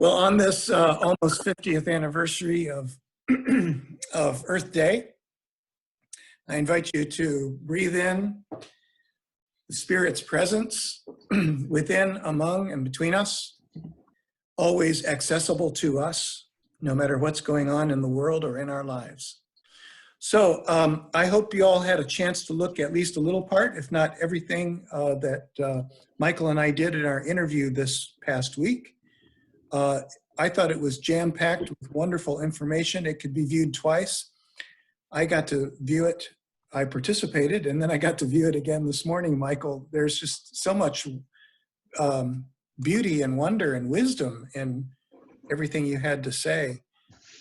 Well, on this almost 50th anniversary of, of Earth Day, I invite you to breathe in the Spirit's presence within, among, and between us, always accessible to us, no matter what's going on in the world or in our lives. So I hope you all had a chance to look at least a little part, if not everything that Michael and I did in our interview this past week. I thought it was jam-packed with wonderful information. It could be viewed twice. I got to view it. I participated, and then I got to view it again this morning, Michael. There's just so much beauty and wonder and wisdom in everything you had to say.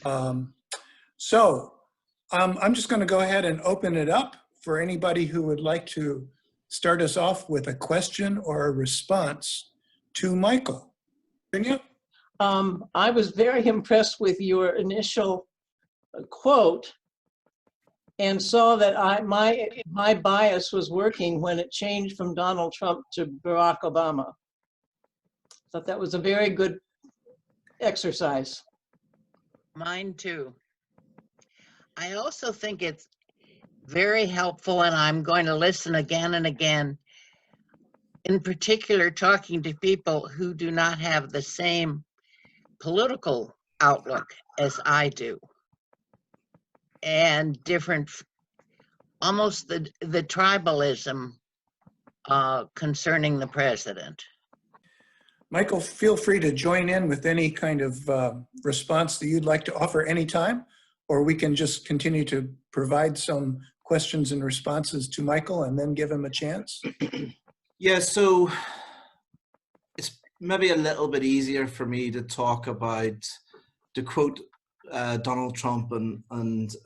I'm just going to go ahead and open it up for anybody who would like to start us off with a question or a response to Michael. Virginia? I was very impressed with your initial quote and saw that my bias was working when it changed from Donald Trump to Barack Obama. Thought that was a very good exercise. Mine too. I also think it's very helpful, and I'm going to listen again and again, in particular talking to people who do not have the same political outlook as I do, and different, almost the tribalism concerning the president. Michael, feel free to join in with any kind of response that you'd like to offer anytime, or we can just continue to provide some questions and responses to Michael and then give him a chance. Yeah, so it's maybe a little bit easier for me to talk about, to quote Donald Trump and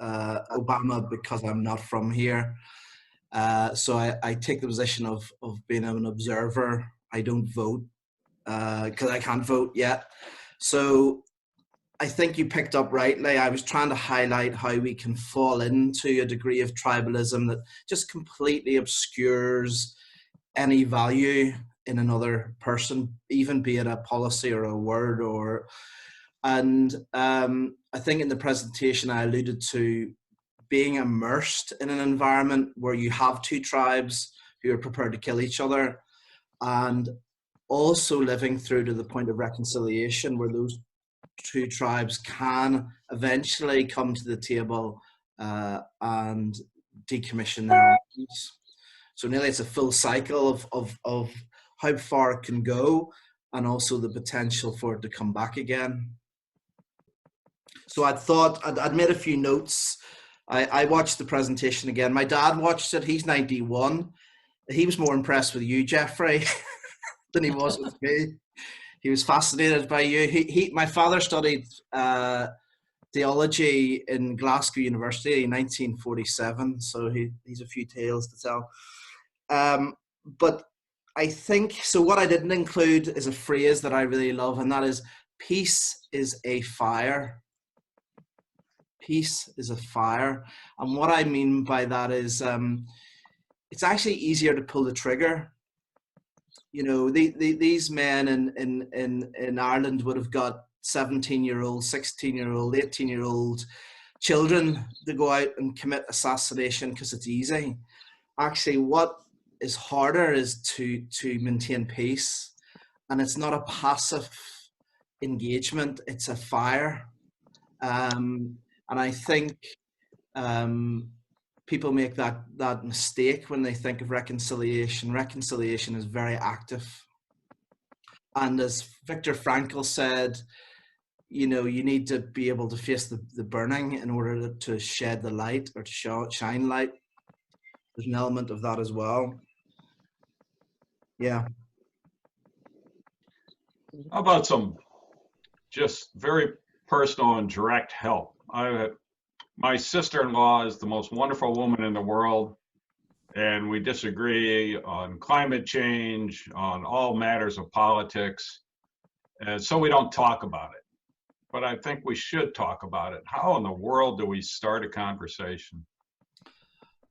Obama, because I'm not from here. So I take the position of being an observer. I don't vote because I can't vote yet. So I think you picked up rightly. I was trying to highlight how we can fall into a degree of tribalism that just completely obscures any value in another person, even be it a policy or a word. And I think in the presentation I alluded to being immersed in an environment where you have two tribes who are prepared to kill each other, and also living through to the point of reconciliation where those two tribes can eventually come to the table and decommission their arms. So nearly it's a full cycle of how far it can go, and also the potential for it to come back again. So I'd made a few notes. I watched the presentation again. My dad watched it. He's 91. He was more impressed with you, Jeffrey, than he was with me. He was fascinated by you. My father studied theology in Glasgow University in 1947, so he's a few tales to tell. But I think, so what I didn't include is a phrase that I really love, and that is, peace is a fire. Peace is a fire. And what I mean by that is it's actually easier to pull the trigger. You know, these men in Ireland would have got 17-year-old, 16-year-old, 18-year-old children to go out and commit assassination because it's easy. Actually, what is harder is to maintain peace. And it's not a passive engagement, it's a fire. And I think people make that mistake when they think of reconciliation. Reconciliation is very active. And as Viktor Frankl said, you know, you need to be able to face the burning in order to shed the light, or to shine light. There's an element of that as well. Yeah. How about some just very personal and direct help? My sister-in-law is the most wonderful woman in the world, and we disagree on climate change, on all matters of politics, and so we don't talk about it. But I think we should talk about it. How in the world do we start a conversation?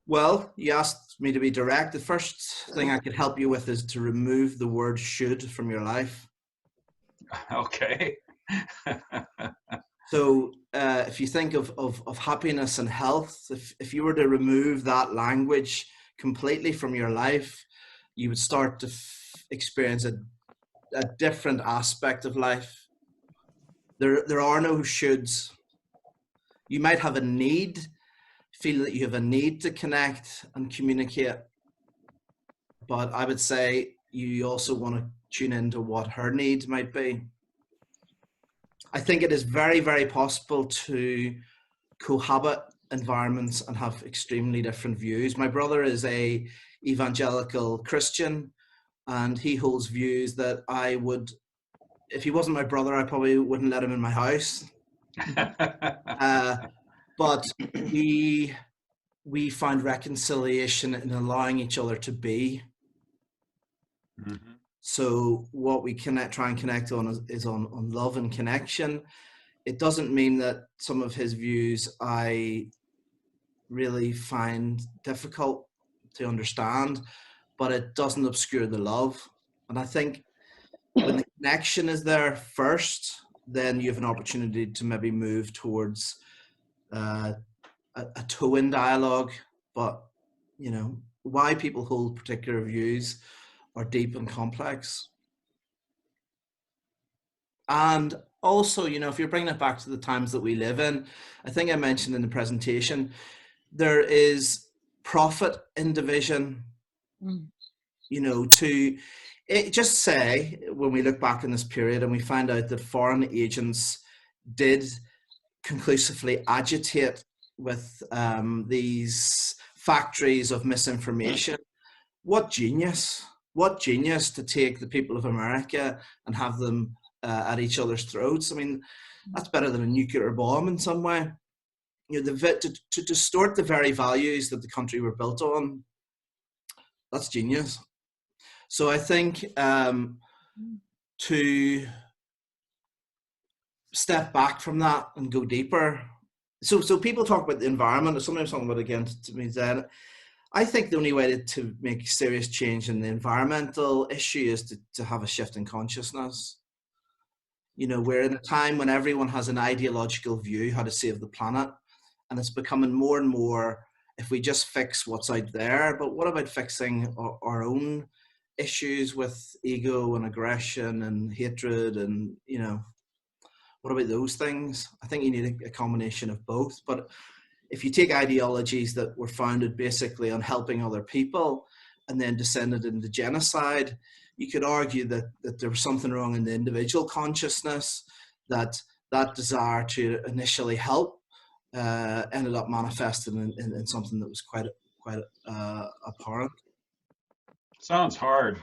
Well, you asked me to be direct. The first thing I could help you with is to remove the word should from your life. Okay. So if you think of happiness and health, if you were to remove that language completely from your life, you would start to experience a different aspect of life. There are no shoulds. You might have a need, feel that you have a need to connect and communicate, but I would say you also want to tune into what her needs might be. I think it is very, very possible to cohabit environments and have extremely different views. My brother is a evangelical Christian, and he holds views that I would, if he wasn't my brother, I probably wouldn't let him in my house. But we find reconciliation in allowing each other to be. Mhm. So what we try and connect on is on love and connection. It doesn't mean that some of his views I really find difficult to understand, but it doesn't obscure the love. And I think when the connection is there first, then you have an opportunity to maybe move towards a toe-in dialogue. But, you know, why people hold particular views are deep and complex. And also, you know, if you're bringing it back to the times that we live in, I think I mentioned in the presentation, there is profit in division. You know, just say when we look back in this period and we find out that foreign agents did conclusively agitate with these factories of misinformation. What genius to take the people of America and have them at each other's throats. I mean, that's better than a nuclear bomb in some way. You know, to distort the very values that the country were built on, that's genius. So I think to step back from that and go deeper. So people talk about the environment, or sometimes talking about it again to me then. I think the only way to make serious change in the environmental issue is to have a shift in consciousness. You know, we're in a time when everyone has an ideological view how to save the planet, and it's becoming more and more, if we just fix what's out there, but what about fixing our own issues with ego and aggression and hatred, and, you know, what about those things? I think you need a combination of both. But if you take ideologies that were founded basically on helping other people and then descended into genocide, you could argue that there was something wrong in the individual consciousness, that desire to initially help ended up manifesting in something that was quite apparent. Sounds hard.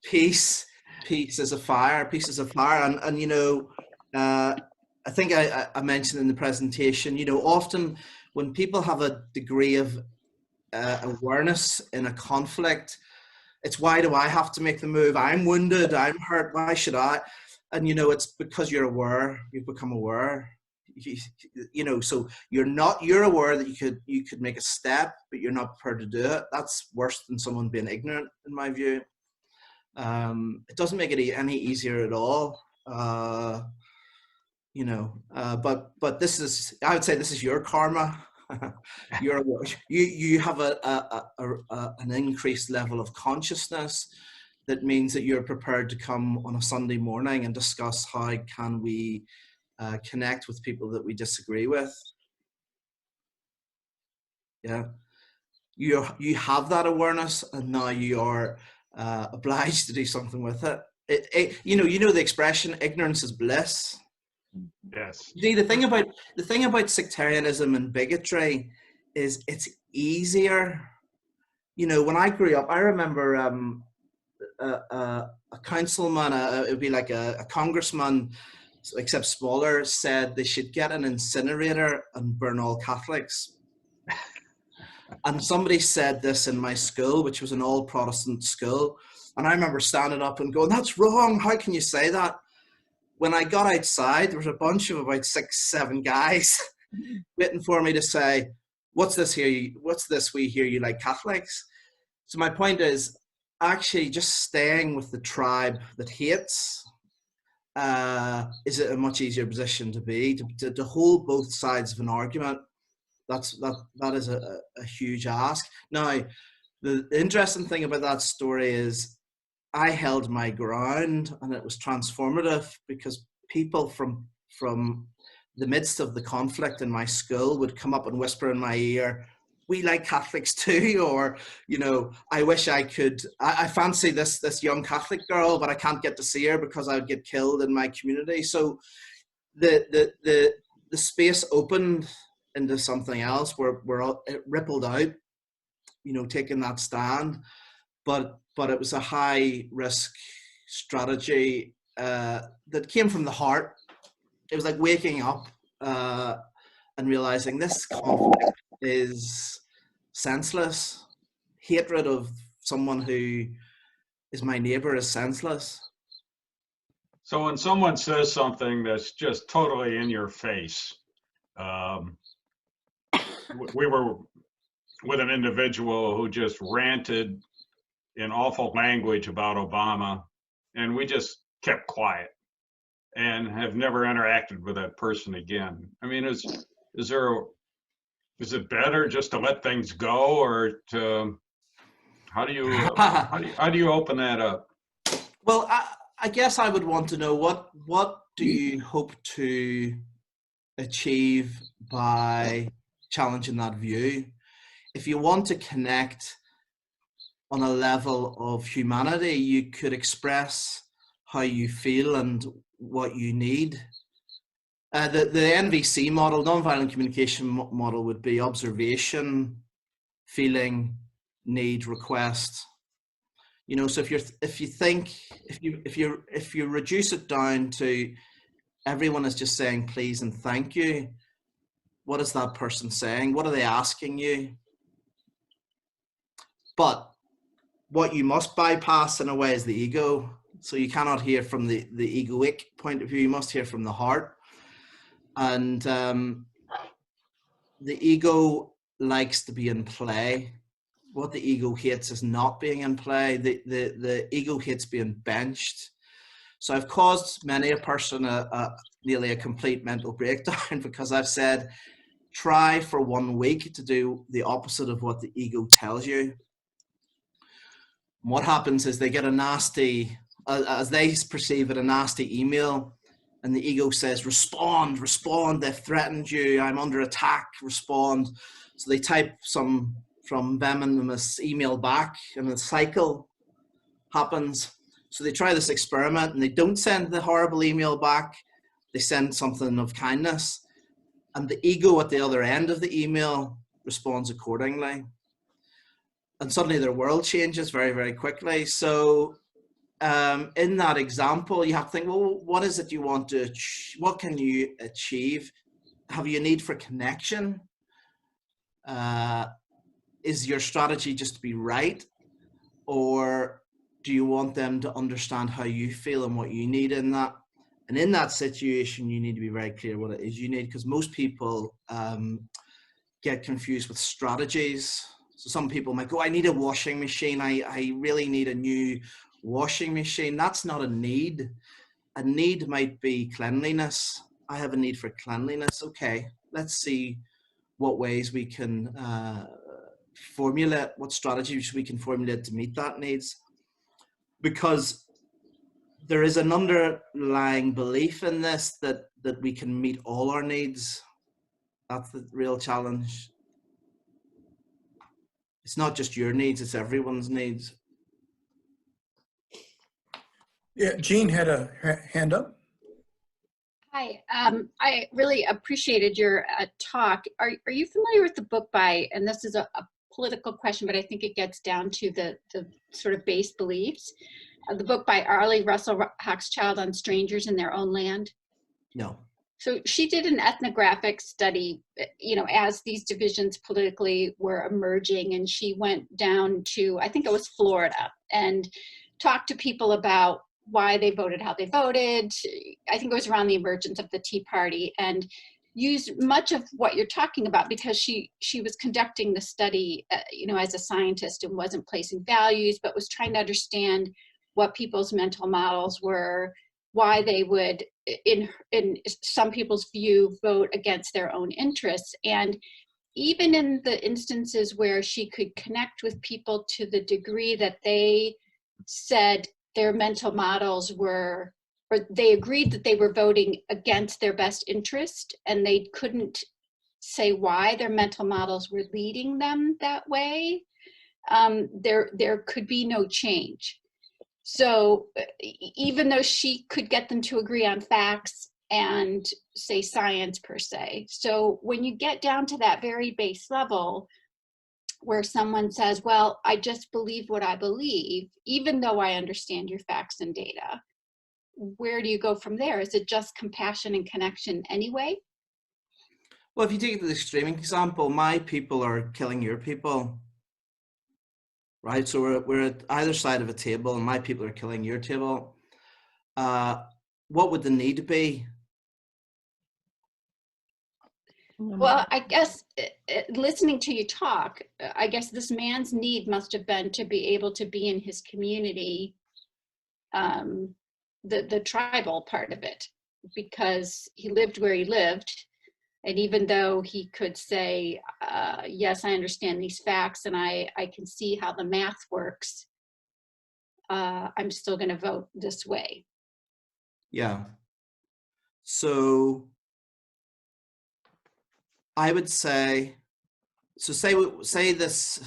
Peace is a fire. Peace is a fire, and you know, I think I mentioned in the presentation, you know, often when people have a degree of awareness in a conflict, it's why do I have to make the move? I'm wounded, I'm hurt, why should I? And you know, it's because you're aware, you've become aware. You know, so you're aware that you could make a step, but you're not prepared to do it. That's worse than someone being ignorant, in my view. It doesn't make it any easier at all. You know, but this is, I would say, this is your karma. You have an increased level of consciousness that means that you're prepared to come on a Sunday morning and discuss how can we connect with people that we disagree with. Yeah, you have that awareness, and now you are obliged to do something with it. You know the expression "ignorance is bliss." Yes. See, the thing about sectarianism and bigotry is it's easier. You know, when I grew up, I remember a councilman, it would be like a congressman, except smaller, said they should get an incinerator and burn all Catholics. And somebody said this in my school, which was an all Protestant school. And I remember standing up and going, "That's wrong. How can you say that?" When I got outside, there was a bunch of about 6, 7 guys waiting for me to say, "What's this here? What's this we hear you like Catholics?" So my point is, actually just staying with the tribe that hates is a much easier position to be, to hold both sides of an argument. That is a huge ask. Now, the interesting thing about that story is I held my ground, and it was transformative because people from the midst of the conflict in my school would come up and whisper in my ear, "We like Catholics too," or, you know, "I wish I could, I fancy this young Catholic girl, but I can't get to see her because I would get killed in my community." So the space opened into something else where it rippled out, you know, taking that stand. But it was a high risk strategy that came from the heart. It was like waking up and realizing this conflict is senseless. Hatred of someone who is my neighbor is senseless. So when someone says something that's just totally in your face, we were with an individual who just ranted in awful language about Obama, and we just kept quiet and have never interacted with that person again. I mean, is it better just to let things go, or to how do you open that up? Well, I guess I would want to know what do you hope to achieve by challenging that view? If you want to connect on a level of humanity, you could express how you feel and what you need. The NVC model, nonviolent communication model, would be observation, feeling, need, request. You know, so if you reduce it down to everyone is just saying please and thank you, what is that person saying? What are they asking you? But what you must bypass in a way is the ego. So you cannot hear from the egoic point of view. You must hear from the heart. And the ego likes to be in play. What the ego hates is not being in play. The ego hates being benched. So I've caused many a person nearly a complete mental breakdown because I've said, try for 1 week to do the opposite of what the ego tells you. What happens is they get a nasty, as they perceive it, a nasty email, and the ego says, respond, they've threatened you, I'm under attack, respond. So they type some from venomous email back, and a cycle happens. So they try this experiment, and they don't send the horrible email back, they send something of kindness, and the ego at the other end of the email responds accordingly. And suddenly their world changes very, very quickly. So in that example, you have to think, well, what is it you want to, what can you achieve? Have you a need for connection? Is your strategy just to be right? Or do you want them to understand how you feel and what you need in that? And in that situation, you need to be very clear what it is you need, because most people get confused with strategies. So some people might go, I need a washing machine. I really need a new washing machine. That's not a need. A need might be cleanliness. I have a need for cleanliness. Okay, let's see what ways we can formulate, what strategies we can formulate to meet that needs. Because there is an underlying belief in this that we can meet all our needs. That's the real challenge. It's not just your needs, it's everyone's needs. Yeah, Jean had a hand up. Hi, I really appreciated your talk. Are you familiar with the book by, and this is a political question, but I think it gets down to the sort of base beliefs, the book by Arlie Russell Hochschild on strangers in their own land? No. So she did an ethnographic study, you know, as these divisions politically were emerging, and she went down to, I think it was Florida, and talked to people about why they voted how they voted. I think it was around the emergence of the Tea Party. And used much of what you're talking about because she was conducting the study, you know, as a scientist and wasn't placing values, but was trying to understand what people's mental models were, why they would, in some people's view, vote against their own interests. And even in the instances where she could connect with people to the degree that they said their mental models were, or they agreed that they were voting against their best interest, and they couldn't say why their mental models were leading them that way, there could be no change. So even though she could get them to agree on facts and say science per se, so when you get down to that very base level where someone says, well, I just believe what I believe, even though I understand your facts and data, where do you go from there? Is it just compassion and connection anyway? Well, if you take the extreme example, my people are killing your people, right? So we're at either side of a table and my people are killing your table. What would the need be? Well, I guess listening to you talk, I guess this man's need must have been to be able to be in his community, the tribal part of it, because he lived where he lived. And even though he could say, yes, I understand these facts and I can see how the math works, I'm still going to vote this way. Yeah. So I would say, so say this,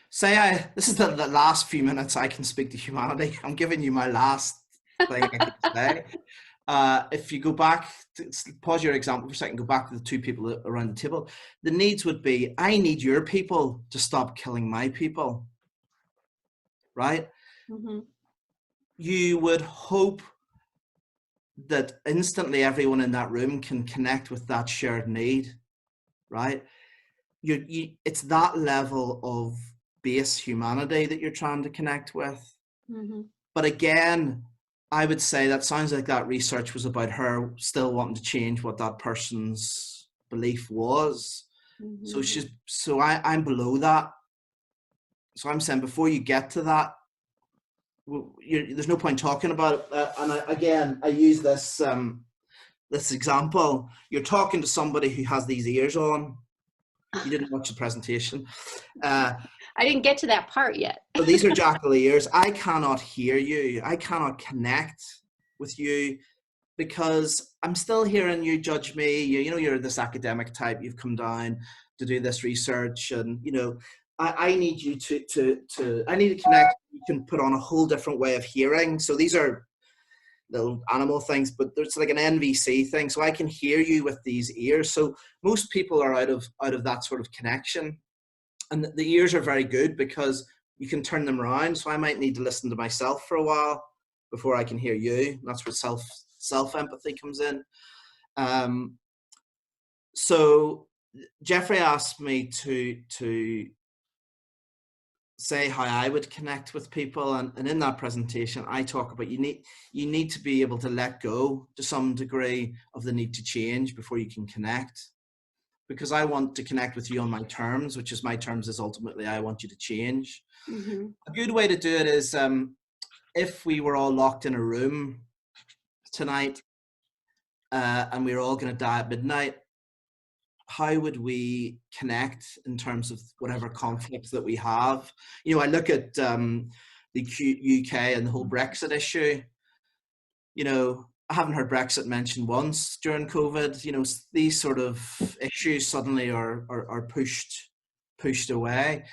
this is the last few minutes I can speak to humanity. I'm giving you my last thing I can say. If you go back, pause your example for a second, go back to the two people around the table. The needs would be, I need your people to stop killing my people, right? Mm-hmm. You would hope that instantly everyone in that room can connect with that shared need, right? It's that level of base humanity that you're trying to connect with. Mm-hmm. But again, I would say that sounds like that research was about her still wanting to change what that person's belief was. Mm-hmm. So I'm below that. So I'm saying before you get to that, there's no point talking about it. And I use this this example. You're talking to somebody who has these ears on. You didn't watch the presentation. I didn't get to that part yet. So these are jackal ears. I cannot hear you. I cannot connect with you because I'm still hearing you judge me. You know, you're this academic type. You've come down to do this research, and you know, I need you I need to connect. You can put on a whole different way of hearing. So these are little animal things, but there's like an NVC thing. So I can hear you with these ears. So most people are out of that sort of connection. And the ears are very good because you can turn them around. So I might need to listen to myself for a while before I can hear you. And that's where self-empathy comes in. So Jeffrey asked me to say how I would connect with people. And in that presentation, I talk about you need to be able to let go to some degree of the need to change before you can connect. Because I want to connect with you on my terms, which is my terms is ultimately I want you to change. Mm-hmm. A good way to do it is if we were all locked in a room tonight and we were all going to die at midnight, how would we connect in terms of whatever conflicts that we have? You know, I look at the UK and the whole Brexit issue. You know, I haven't heard Brexit mentioned once during COVID. You know, these sort of issues suddenly are pushed away.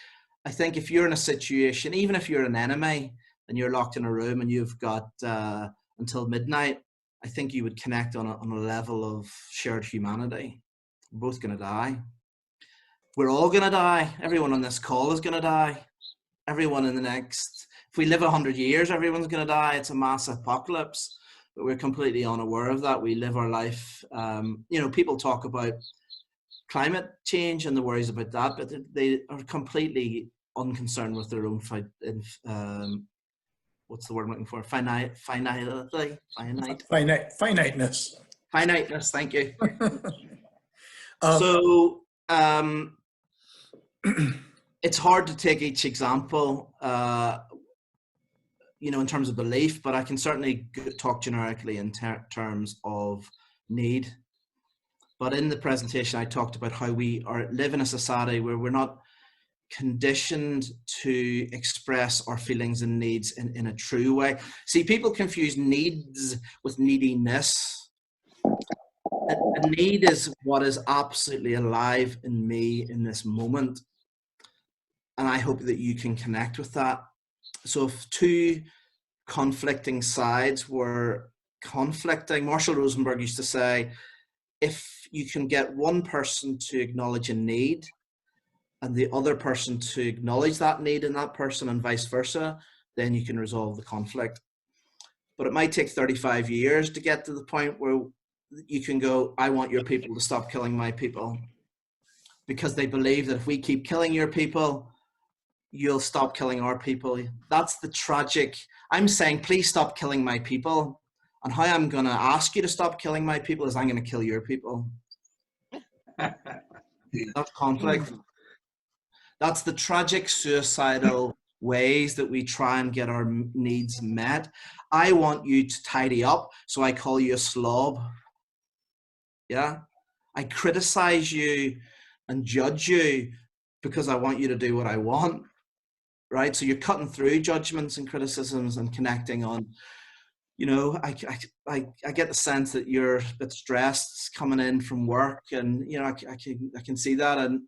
I think if you're in a situation, even if you're an enemy and you're locked in a room and you've got until midnight, I think you would connect on a level of shared humanity. We're both going to die. We're all going to die. Everyone on this call is going to die. Everyone in the next, if we live 100 years, everyone's going to die. It's a mass apocalypse. But we're completely unaware of that. We live our life. You know, people talk about climate change and the worries about that, but they are completely unconcerned with their own what's the word I'm looking for? Finiteness. Finiteness. Finiteness, thank you. Um, So it's hard to take each example, you know, in terms of belief, but I can certainly talk generically in terms of need. But in the presentation, I talked about how we live in a society where we're not conditioned to express our feelings and needs in a true way. See, people confuse needs with neediness. A need is what is absolutely alive in me in this moment. And I hope that you can connect with that. So if two conflicting sides were conflicting, Marshall Rosenberg used to say, if you can get one person to acknowledge a need and the other person to acknowledge that need in that person and vice versa, then you can resolve the conflict. But it might take 35 years to get to the point where you can go, I want your people to stop killing my people, because they believe that if we keep killing your people, you'll stop killing our people. That's the tragic. I'm saying, please stop killing my people. And how I'm going to ask you to stop killing my people is I'm going to kill your people. That's conflict. That's the tragic, suicidal ways that we try and get our needs met. I want you to tidy up, so I call you a slob. Yeah? I criticize you and judge you because I want you to do what I want. Right? So you're cutting through judgments and criticisms and connecting on, you know, I get the sense that you're a bit stressed coming in from work, and, you know, I can see that, and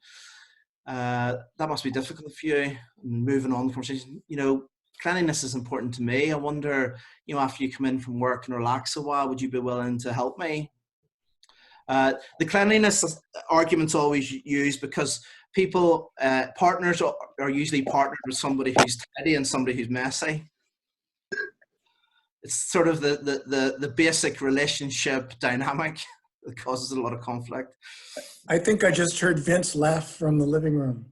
that must be difficult for you. And moving on the conversation, you know, cleanliness is important to me. I wonder, you know, after you come in from work and relax a while, would you be willing to help me? The cleanliness argument's always used because people, partners are usually partnered with somebody who's tidy and somebody who's messy. It's sort of the basic relationship dynamic that causes a lot of conflict. I think I just heard Vince laugh from the living room.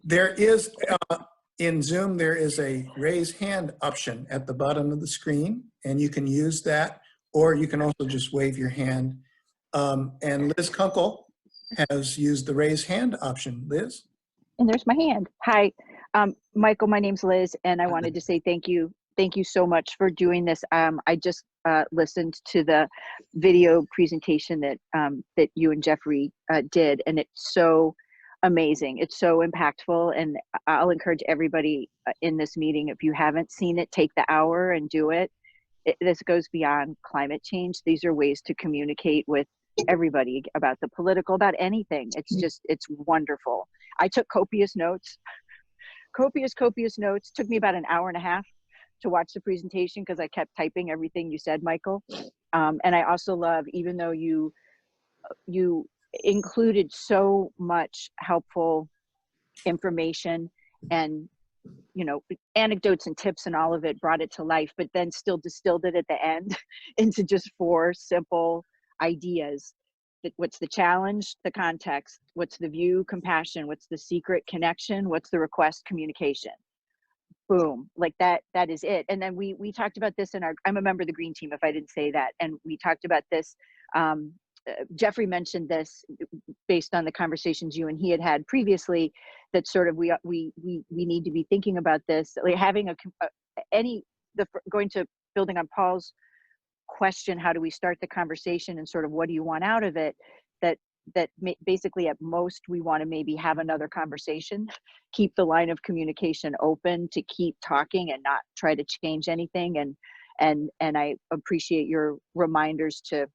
There is, in Zoom, there is a raise hand option at the bottom of the screen, and you can use that, or you can also just wave your hand. And Liz Kunkel has used the raise hand option. Liz? And there's my hand. Hi, Michael, my name's Liz, and I wanted to say thank you. Thank you so much for doing this. I just listened to the video presentation that that you and Jeffrey did, and it's so amazing. It's so impactful, and I'll encourage everybody in this meeting, if you haven't seen it, take the hour and do it. This goes beyond climate change. These are ways to communicate with everybody about the political, about anything. It's wonderful. I took copious notes, copious notes. Took me about an hour and a half to watch the presentation because I kept typing everything you said, Michael. And I also love, even though you included so much helpful information and, you know, anecdotes and tips and all of it, brought it to life, but then still distilled it at the end into just 4 simple ideas. What's the challenge? The context. What's the view? Compassion. What's the secret? Connection. What's the request? Communication. Boom. Like that is it. And then we talked about this in I'm a member of the Green Team, if I didn't say that. And we talked about this. Jeffrey mentioned this based on the conversations you and he had previously, that sort of we need to be thinking about this, like having building on Paul's question, how do we start the conversation and sort of what do you want out of it, that basically at most we want to maybe have another conversation, keep the line of communication open to keep talking and not try to change anything. And I appreciate your reminders to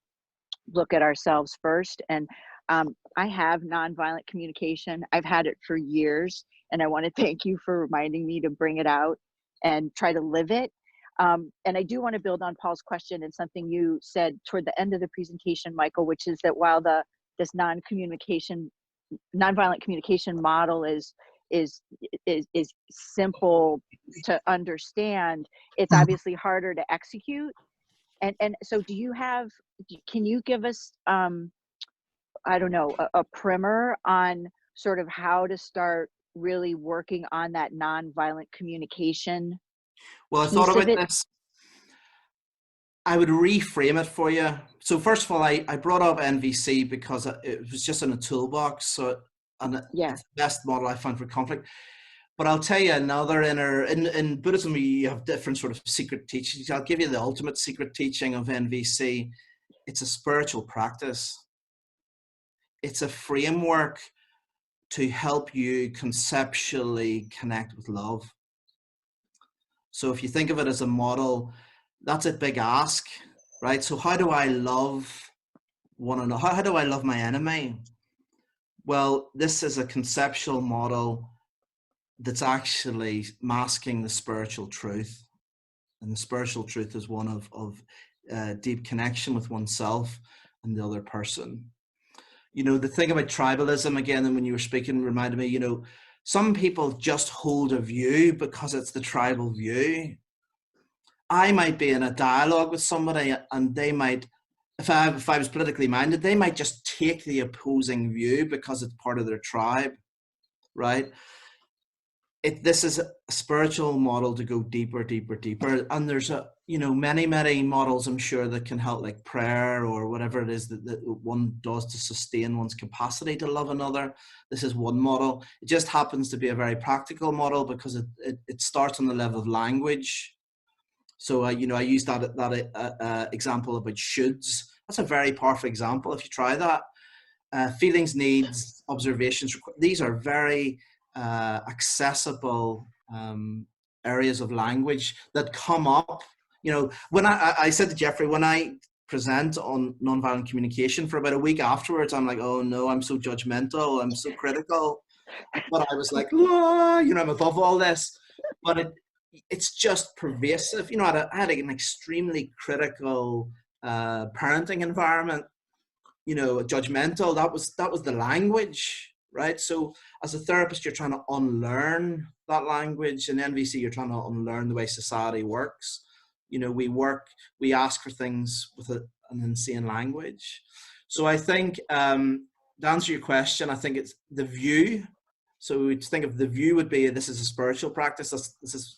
look at ourselves first. And I have nonviolent communication. I've had it for years, and I want to thank you for reminding me to bring it out and try to live it. And I do want to build on Paul's question and something you said toward the end of the presentation, Michael, which is that while this nonviolent communication model is simple to understand, it's obviously harder to execute. And so can you give us, I don't know, a primer on sort of how to start really working on that nonviolent communication? Well, I thought about this. I would reframe it for you. So first of all, I brought up NVC because it was just in a toolbox. So, and Yeah. it's the best model I found for conflict. But I'll tell you another in Buddhism, you have different sort of secret teachings. I'll give you the ultimate secret teaching of NVC. It's a spiritual practice. It's a framework to help you conceptually connect with love. So if you think of it as a model, that's a big ask, right? So how do I love one another? How do I love my enemy? Well, this is a conceptual model that's actually masking the spiritual truth. And the spiritual truth is one of deep connection with oneself and the other person. You know, the thing about tribalism, again, and when you were speaking, reminded me, you know, some people just hold a view because it's the tribal view. I might be in a dialogue with somebody and they might, if I was politically minded, they might just take the opposing view because it's part of their tribe, right? This is a spiritual model to go deeper, deeper, deeper. And there's many, many models, I'm sure, that can help, like prayer or whatever it is that one does to sustain one's capacity to love another. This is one model. It just happens to be a very practical model because it starts on the level of language. So, I use that example about shoulds. That's a very powerful example. If you try that, feelings, needs, observations, these are very accessible areas of language that come up. You know, when I said to Jeffrey, when I present on nonviolent communication, for about a week afterwards, I'm like, oh no, I'm so judgmental, I'm so critical. But I was like, I'm above all this. But it's just pervasive. You know, I had an extremely critical parenting environment. You know, judgmental. That was the language, right? So as a therapist, you're trying to unlearn that language. In NVC, you're trying to unlearn the way society works. You know, we ask for things with an insane language. So I think, to answer your question, I think it's the view. So we think of the view would be, this is a spiritual practice. This is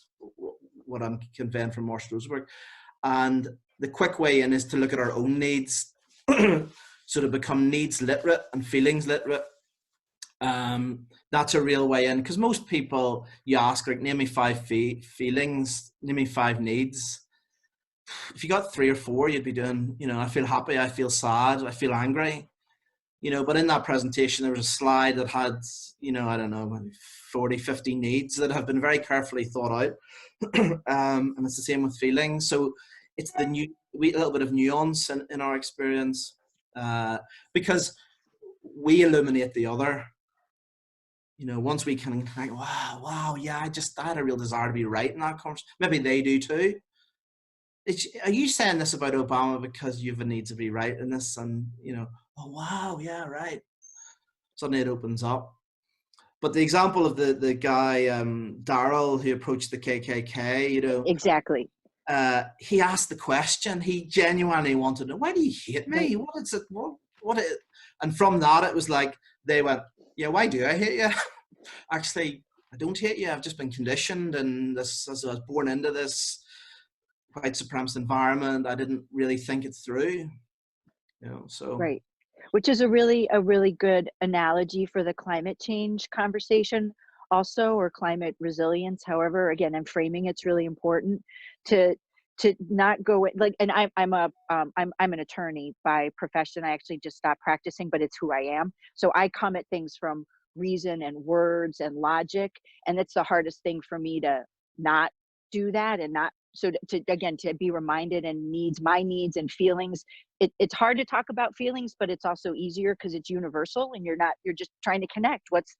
what I'm conveying from Marshall Rosenberg. And the quick way in is to look at our own needs. So to become needs literate and feelings literate. That's a real way in, because most people, you ask, like, name me 5 feelings, name me 5 needs. If you got 3 or 4, you'd be doing, I feel happy, I feel sad, I feel angry. But in that presentation, there was a slide that had, I don't know, 40, 50 needs that have been very carefully thought out. And it's the same with feelings. So it's a little bit of nuance in our experience, because we illuminate the other. Once we can think, wow, yeah, I had a real desire to be right in that conversation. Maybe they do too. Are you saying this about Obama because you have a need to be right in this? And, oh, wow, yeah, right. Suddenly it opens up. But the example of the guy, Daryl, who approached the KKK, Exactly. He asked the question. He genuinely wanted to know, why do you hate me? Right. What is it? And from that, it was like, they went, yeah, why do I hate you? Actually, I don't hate you. I've just been conditioned, and as I was born into this white supremacist environment, I didn't really think it through. So Right. Which is a really good analogy for the climate change conversation also, or climate resilience. However, again, I'm framing it's really important to not go like, and I'm an attorney by profession. I actually just stopped practicing, but it's who I am. So I come at things from reason and words and logic, and it's the hardest thing for me to not do that, and not to be reminded, and my needs and feelings. It's hard to talk about feelings, but it's also easier because it's universal, and you're just trying to connect. What's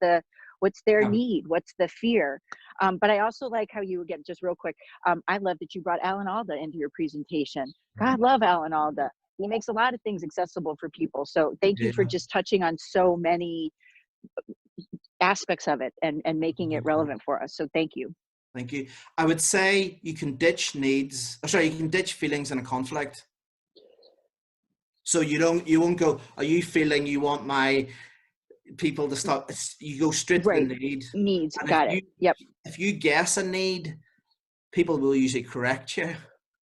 their need? What's the fear? But I also like how you, again, just real quick, I love that you brought Alan Alda into your presentation. God, love Alan Alda. He makes a lot of things accessible for people. So thank you for just touching on so many aspects of it and making it relevant for us. So thank you. Thank you. I would say you can ditch feelings in a conflict. So you won't go, are you feeling you want my people to stop? You go straight to the need. Needs. And Got it. Yep. If you guess a need, people will usually correct you.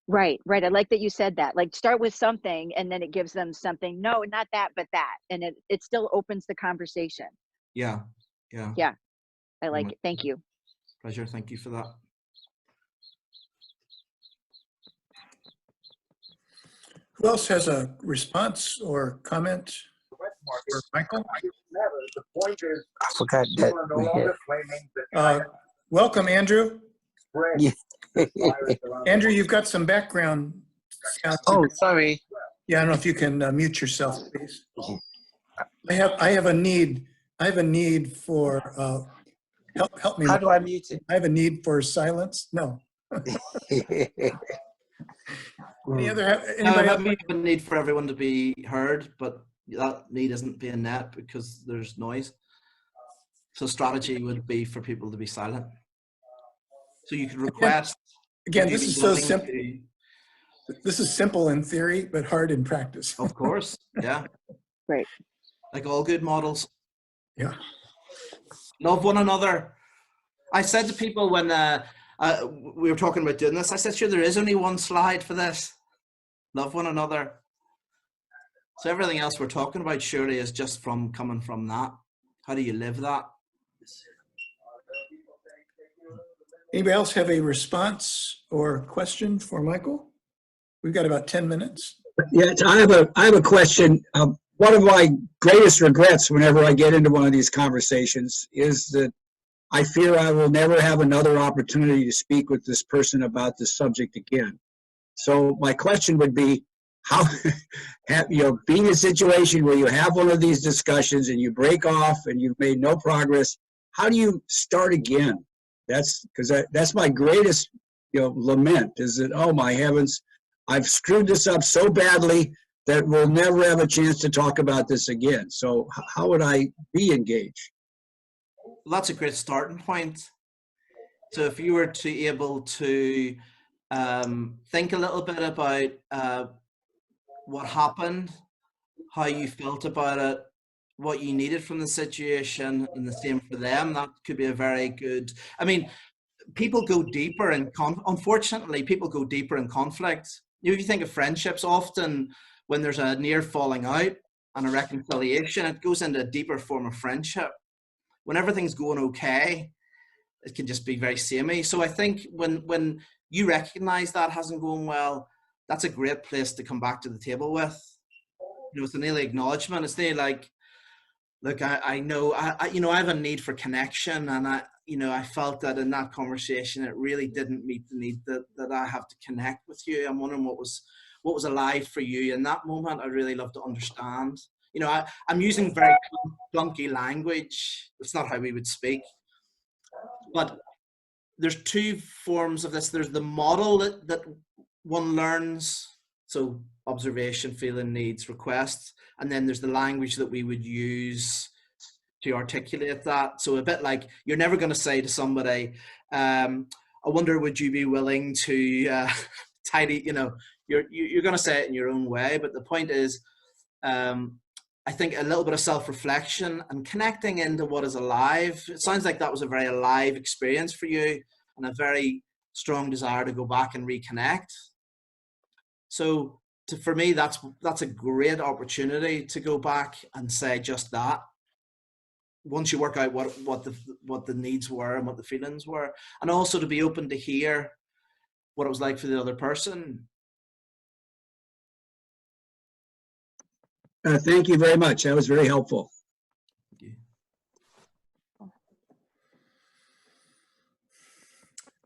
Right, right. I like that you said that. Like start with something and then it gives them something. No, not that, but that. And it still opens the conversation. Yeah, yeah. Yeah, I Very like much it. Thank you. pleasure. Thank you for that. Who else has a response or comment for Michael? I forgot that we had. Welcome, Andrew. Yeah. Andrew, you've got some background sound. Oh, sorry. Yeah, I don't know if you can mute yourself, please. I have a need. I have a need for help me. How do I mute it? I have a need for silence. No. Any other? Anybody else? Maybe we have a need for everyone to be heard, but that need isn't being met because there's noise. So strategy would be for people to be silent. So you could request. Again, would you this be is so willing simple. to- This is simple in theory, but hard in practice. Of course, yeah. Right. Like all good models. Yeah. Love one another. I said to people when we were talking about doing this, I said, sure, there is only one slide for this. Love one another. So everything else we're talking about surely is just coming from that. How do you live that? Anybody else have a response or question for Michael? We've got about 10 minutes. Yeah, I have a question. One of my greatest regrets whenever I get into one of these conversations is that I fear I will never have another opportunity to speak with this person about this subject again. So my question would be, how, being in a situation where you have one of these discussions and you break off and you've made no progress, how do you start again? That's my greatest, lament is that, oh my heavens, I've screwed this up so badly that we'll never have a chance to talk about this again. So how would I be engaged? Well, that's a great starting point. So if you were to able to think a little bit about what happened, how you felt about it, what you needed from the situation, and the same for them, that could be a very good, I mean, people go deeper in, unfortunately, people go deeper in conflict. If you think of friendships, often when there's a near falling out and a reconciliation, it goes into a deeper form of friendship. When everything's going okay, it can just be very samey. So I think when you recognize that hasn't gone well, that's a great place to come back to the table with. It's nearly acknowledgement. It's nearly like, look, I know, I have a need for connection, and I felt that in that conversation, it really didn't meet the need that I have to connect with you. I'm wondering what was alive for you in that moment. I'd really love to understand. I'm using very clunky language. It's not how we would speak. But there's two forms of this. There's the model that one learns. So observation, feeling, needs, requests. And then there's the language that we would use to articulate that. So a bit like, you're never going to say to somebody, I wonder, would you be willing to tidy, you're going to say it in your own way. But the point is, I think a little bit of self-reflection and connecting into what is alive. It sounds like that was a very alive experience for you and a very strong desire to go back and reconnect. So for me, that's a great opportunity to go back and say just that. Once you work out what the needs were and what the feelings were, and also to be open to hear what it was like for the other person. Thank you very much. That was very helpful. Thank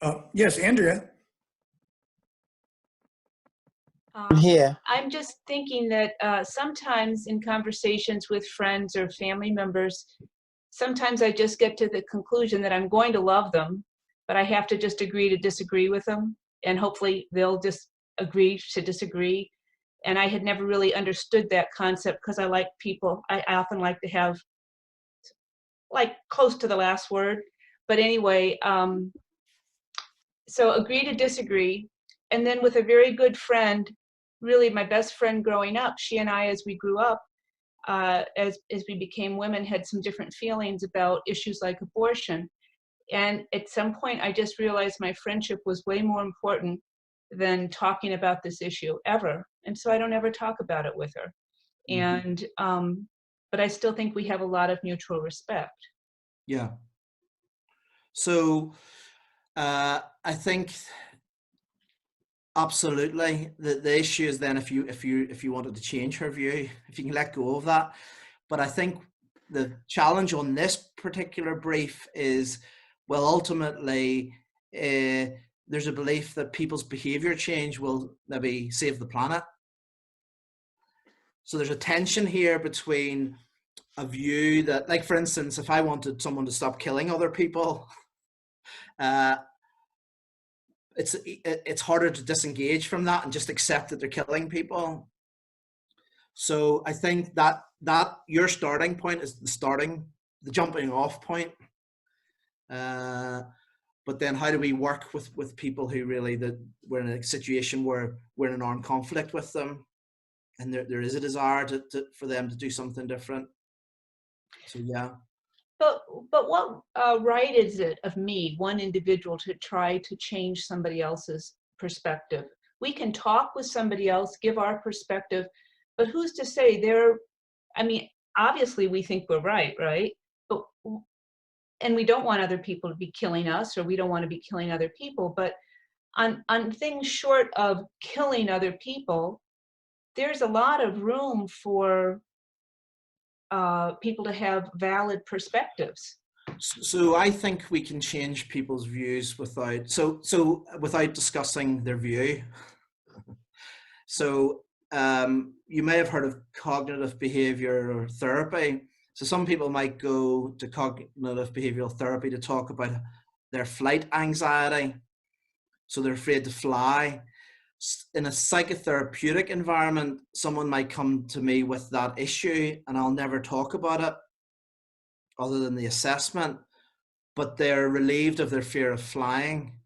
you. Yes, Andrea. Here. I'm just thinking that sometimes in conversations with friends or family members, sometimes I just get to the conclusion that I'm going to love them, but I have to just agree to disagree with them, and hopefully they'll just agree to disagree. And I had never really understood that concept because I like people. I often like to have like close to the last word. But anyway, so agree to disagree. And then with a very good friend, really my best friend growing up, she and I, as we grew up, as we became women, had some different feelings about issues like abortion. And at some point, I just realized my friendship was way more important than talking about this issue ever. And so I don't ever talk about it with her. And, but I still think we have a lot of mutual respect. Yeah. So I think absolutely the issue is then if you wanted to change her view, if you can let go of that. But I think the challenge on this particular brief is, well, ultimately there's a belief that people's behavior change will maybe save the planet. So there's a tension here between a view that, like, for instance, if I wanted someone to stop killing other people, it's harder to disengage from that and just accept that they're killing people. So I think that your starting point is the jumping off point. But then how do we work with people who really, that we're in a situation where we're in an armed conflict with them, and there is a desire for them to do something different. So yeah. But what right is it of me, one individual, to try to change somebody else's perspective? We can talk with somebody else, give our perspective, but who's to say I mean, obviously we think we're right? But, and we don't want other people to be killing us, or we don't want to be killing other people, but on things short of killing other people, there's a lot of room for people to have valid perspectives. So I think we can change people's views without discussing their view. So you may have heard of cognitive behavioral therapy. So some people might go to cognitive behavioral therapy to talk about their flight anxiety. So they're afraid to fly. In a psychotherapeutic environment, someone might come to me with that issue and I'll never talk about it other than the assessment, but they're relieved of their fear of flying.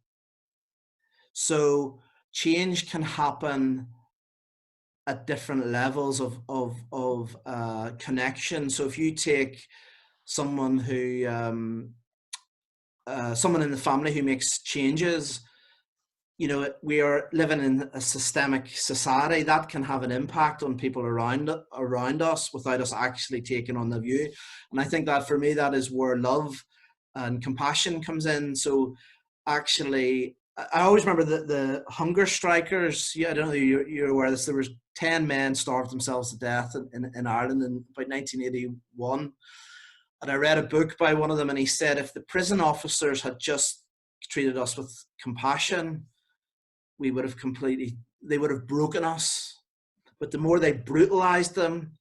So change can happen at different levels of connection. So if you take someone who, someone in the family who makes changes, you know, we are living in a systemic society that can have an impact on people around us without us actually taking on the view. And I think that for me, that is where love and compassion comes in. So actually, I always remember the hunger strikers. Yeah, I don't know if you're aware of this. There was 10 men starved themselves to death in Ireland in about 1981. And I read a book by one of them, and he said if the prison officers had just treated us with compassion, they would have broken us. But the more they brutalized them,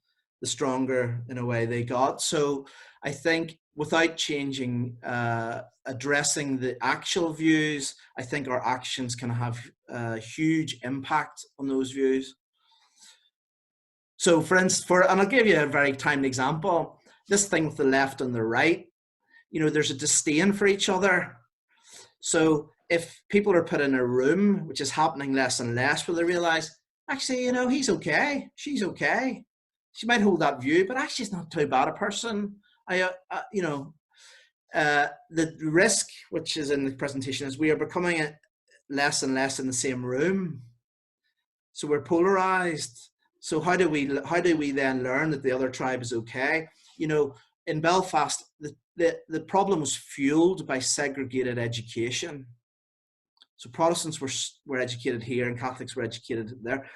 the stronger in a way they got. So I think without changing, addressing the actual views, I think our actions can have a huge impact on those views. So for instance, and I'll give you a very timely example, this thing with the left and the right, you know, there's a disdain for each other. So if people are put in a room, which is happening less and less, where they realize, actually, you know, he's okay, she's okay. She might hold that view, but actually she's not too bad a person. You know, the risk, which is in the presentation, is we are becoming less and less in the same room. So we're polarized. So how do we then learn that the other tribe is okay? You know, in Belfast, the problem was fueled by segregated education. So Protestants were educated here and Catholics were educated there.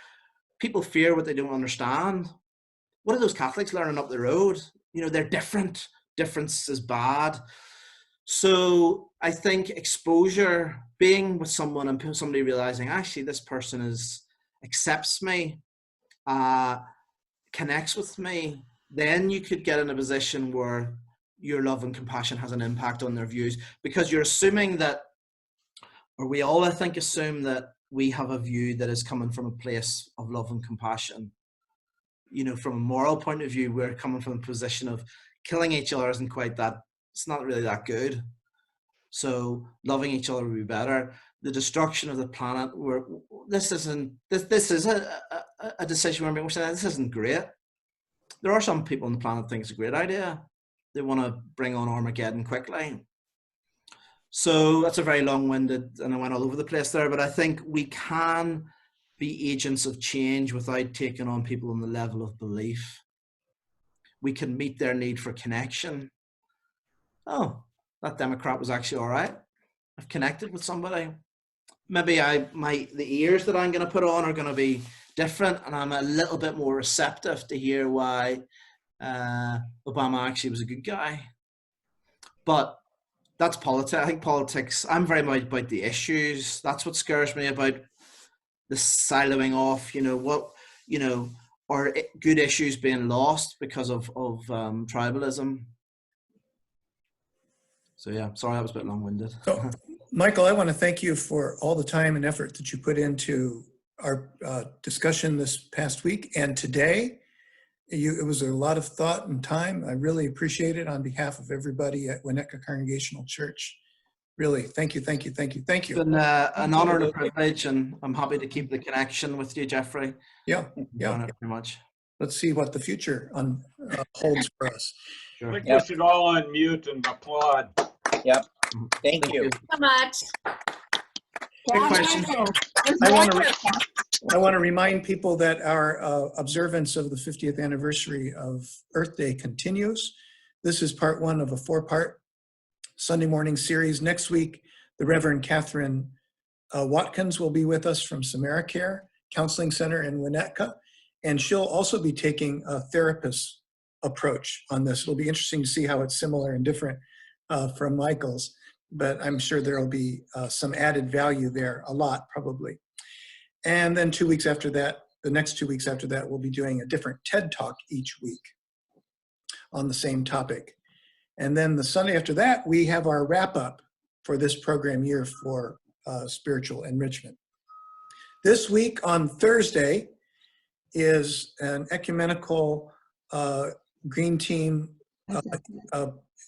People fear what they don't understand. What are those Catholics learning up the road? You know, they're different. Difference is bad. So I think exposure, being with someone and somebody realizing, actually, this person accepts me, connects with me, then you could get in a position where your love and compassion has an impact on their views, because you're assuming that, or we all, I think, assume that we have a view that is coming from a place of love and compassion. You know, from a moral point of view, we're coming from a position of killing each other isn't quite that, it's not really that good. So loving each other would be better. The destruction of the planet, this is a decision we're making. We're saying this isn't great. There are some people on the planet think it's a great idea. They want to bring on Armageddon quickly. So that's a very long-winded, and I went all over the place there, but I think we can be agents of change without taking on people on the level of belief. We can meet their need for connection. Oh, that Democrat was actually all right. I've connected with somebody. Maybe the ears that I'm going to put on are going to be different, and I'm a little bit more receptive to hear why Obama actually was a good guy. But that's politics. I think politics, I'm very much about the issues. That's what scares me about the siloing off, are good issues being lost because of tribalism. So yeah, sorry, that was a bit long-winded. So, Michael, I want to thank you for all the time and effort that you put into our discussion this past week and today. It was a lot of thought and time. I really appreciate it on behalf of everybody at Winnetka Congregational Church. Really, thank you, thank you, thank you, thank you. It's been an honor and a privilege, and I'm happy to keep the connection with you, Jeffrey. Yeah, Very much. Let's see what the future holds for us. I think we should all unmute and applaud. Yep. Thank you. So much. Good question. I want to remind people that our observance of the 50th anniversary of Earth Day continues. This is part one of a 4-part Sunday morning series. Next week, the Reverend Catherine Watkins will be with us from SamariCare Counseling Center in Winnetka, and she'll also be taking a therapist approach on this. It'll be interesting to see how it's similar and different from Michael's, but I'm sure there'll be some added value there, a lot probably. And then 2 weeks after that, the next 2 weeks after that, we'll be doing a different TED Talk each week on the same topic. And then the Sunday after that, we have our wrap up for this program year for spiritual enrichment. This week on Thursday is an ecumenical Green Team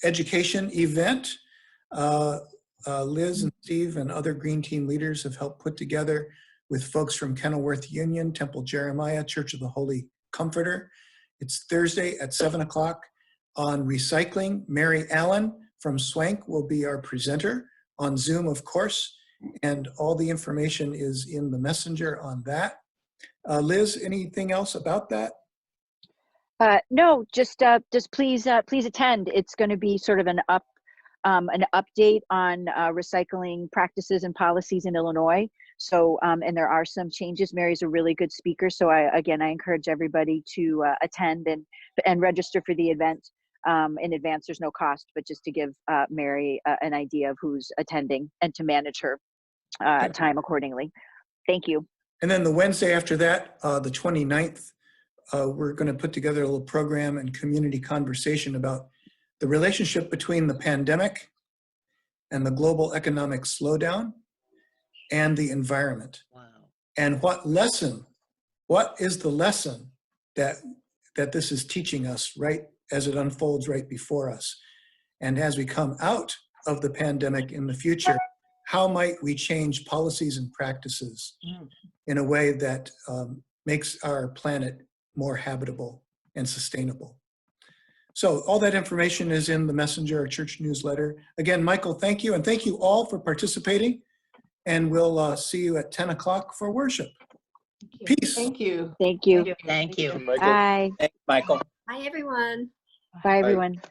education event. Liz and Steve and other Green Team leaders have helped put together with folks from Kenilworth Union, Temple Jeremiah, Church of the Holy Comforter. It's Thursday at 7 o'clock on recycling. Mary Allen from Swank will be our presenter on Zoom, of course, and all the information is in the messenger on that. Liz, anything else about that? No, just please attend. It's going to be sort of an update on recycling practices and policies in Illinois. So, and there are some changes. Mary's a really good speaker. So I encourage everybody to attend and register for the event in advance. There's no cost, but just to give Mary an idea of who's attending and to manage her time accordingly. Thank you. And then the Wednesday after that, the 29th, we're going to put together a little program and community conversation about the relationship between the pandemic and the global economic slowdown and the environment. Wow. And what is the lesson that this is teaching us right as it unfolds right before us? And as we come out of the pandemic in the future, how might we change policies and practices in a way that makes our planet more habitable and sustainable? So all that information is in the Messenger, our church newsletter. Again, Michael, thank you. And thank you all for participating. And we'll see you at 10 o'clock for worship. Peace. Thank you. Thank you. Thank you. Michael. Bye. Thanks, Michael. Bye, everyone. Bye, everyone.